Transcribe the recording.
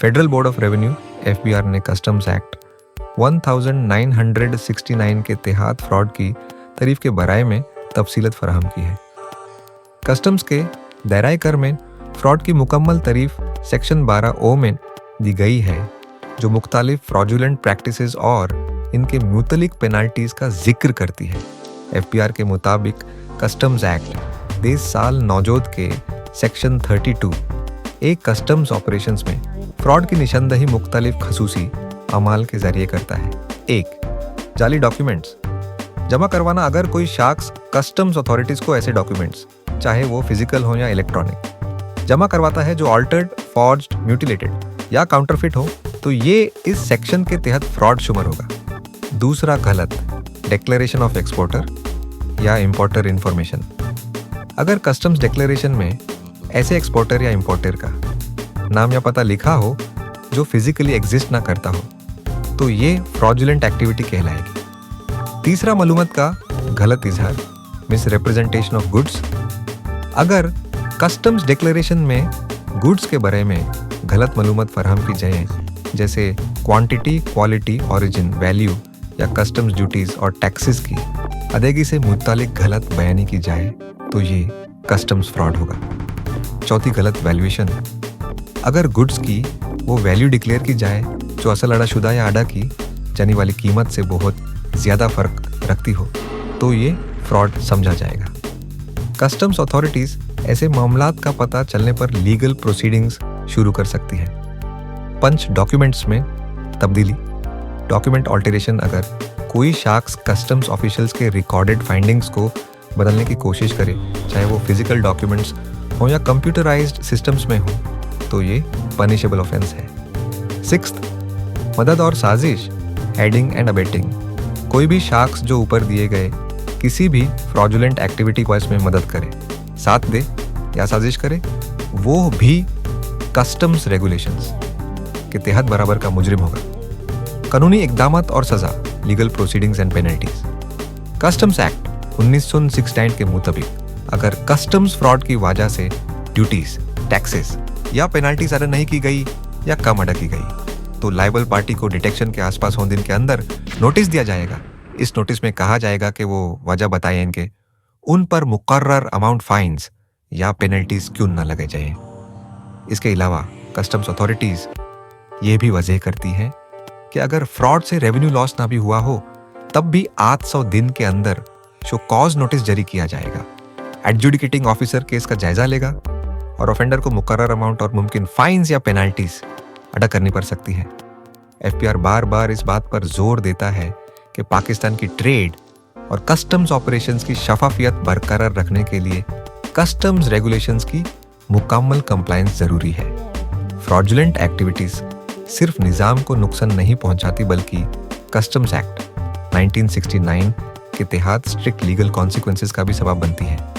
Federal board of revenue (FBR) ने customs act 1969 के तहत फ्रॉड की तारीफ के बारे में तफसीलत फराहम की है। कस्टम्स के दायरा कर में फ्रॉड की मुकम्मल तारीफ सेक्शन 12O में दी गई है, जो मुख्तलिफ फ्रॉडुलेंट प्रैक्टिसेस और इनके मुतलिक पेनाल्टीज का जिक्र करती है। FBR के मुताबिक कस्टम्स एक्ट देश साल नौजोद के सेक्शन 32 एक कस्टम्स ऑपरेशंस में फ्रॉड की निशानदही मुख्तलिफ खसूसी अमाल के जरिए करता है। 1. जाली डॉक्यूमेंट्स जमा करवाना। अगर कोई शख्स कस्टम्स अथॉरिटीज़ को ऐसे डॉक्यूमेंट्स, चाहे वो फिजिकल हो या इलेक्ट्रॉनिक, जमा करवाता है जो ऑल्टर्ड, फॉर्ज्ड, म्यूटिलेटेड या काउंटरफिट हो, तो ये इस सेक्शन के तहत फ्रॉड शुमार होगा। दूसरा, गलत डिक्लेरेशन ऑफ एक्सपोर्टर या इंपोर्टर इंफॉर्मेशन। अगर कस्टम्स डिक्लेरेशन में ऐसे एक्सपोर्टर या इंपोर्टर का नाम या पता लिखा हो जो फिजिकली एग्जिस्ट ना करता हो, तो ये फ्रॉडुलेंट एक्टिविटी कहलाएगी। तीसरा, मालूमात का गलत इजहार, मिस रिप्रेजेंटेशन ऑफ गुड्स। अगर कस्टम्स डिक्लेरेशन में गुड्स के बारे में गलत मालूमात फराहम की जाए, जैसे क्वांटिटी, क्वालिटी, ओरिजिन, वैल्यू या कस्टम्स ड्यूटीज और टैक्सेस की अदायगी से मुतालिक गलत बयानी की जाए, तो ये कस्टम्स फ्रॉड होगा। चौथी, गलत वैल्यूएशन। अगर गुड्स की वो वैल्यू डिक्लेयर की जाए जो असल अडाशुदा या अदा की जाने वाली कीमत से बहुत ज़्यादा फर्क रखती हो, तो ये फ्रॉड समझा जाएगा। कस्टम्स अथॉरिटीज़ ऐसे मामलात का पता चलने पर लीगल प्रोसीडिंग्स शुरू कर सकती है। पंच डॉक्यूमेंट्स में तब्दीली, डॉक्यूमेंट ऑल्टरेशन। अगर कोई शख्स कस्टम्स ऑफिशियल्स के रिकॉर्डेड फाइंडिंग्स को बदलने की कोशिश करे, चाहे वो फिजिकल डॉक्यूमेंट्स हो या कंप्यूटराइज्ड सिस्टम्स में हो, तो ये पनिशेबल ऑफेंस है। 6th, मदद और साजिश, एडिंग एंड अबेटिंग। कोई भी शख्स जो ऊपर दिए गए किसी भी फ्रॉडुलेंट एक्टिविटी को इसमें मदद करे, साथ दे या साजिश करे, वो भी कस्टम्स रेगुलेशंस के तहत बराबर का मुजरिम होगा। कानूनी इक़दामात और सज़ा, legal proceedings and penalties. Customs act 1969 के मुताबिक अगर कस्टम्स फ्रॉड की वजह से ड्यूटीज, टैक्सेस या पेनल्टीज अदा नहीं की गई या कम अदा की गई, तो लायबल पार्टी को डिटेक्शन के आसपास होने दिन के अंदर नोटिस दिया जाएगा। इस नोटिस में कहा जाएगा कि वो वजह बताए इनके उन पर मुकर्रर अमाउंट फाइन्स या पेनल्टीज क्यों न लगे जाए। इसके अलावा कस्टम्स अथॉरिटीज़ ये भी वजह करती हैं कि अगर फ्रॉड से रेवेन्यू लॉस ना भी हुआ हो, तब भी 800 दिन के अंदर शो कॉज नोटिस जारी किया जाएगा। एडजुडिकेटिंग ऑफिसर केस का जायजा लेगा और ऑफेंडर को मुकर्रर अमाउंट और मुमकिन फाइन्स या पेनल्टीज अदा करनी पड़ सकती है। FBR बार बार इस बात पर जोर देता है कि पाकिस्तान की ट्रेड और कस्टम्स ऑपरेशंस की शफाफियत बरकरार रखने के लिए कस्टम्स रेगुलेशंस की मुकम्मल कंप्लायंस जरूरी है। फ्रॉडुलेंट एक्टिविटीज सिर्फ निज़ाम को नुकसान नहीं पहुंचाती, बल्कि कस्टम्स एक्ट 1969 के तहत स्ट्रिक्ट लीगल कॉन्सिक्वेंसेस का भी सबब बनती है।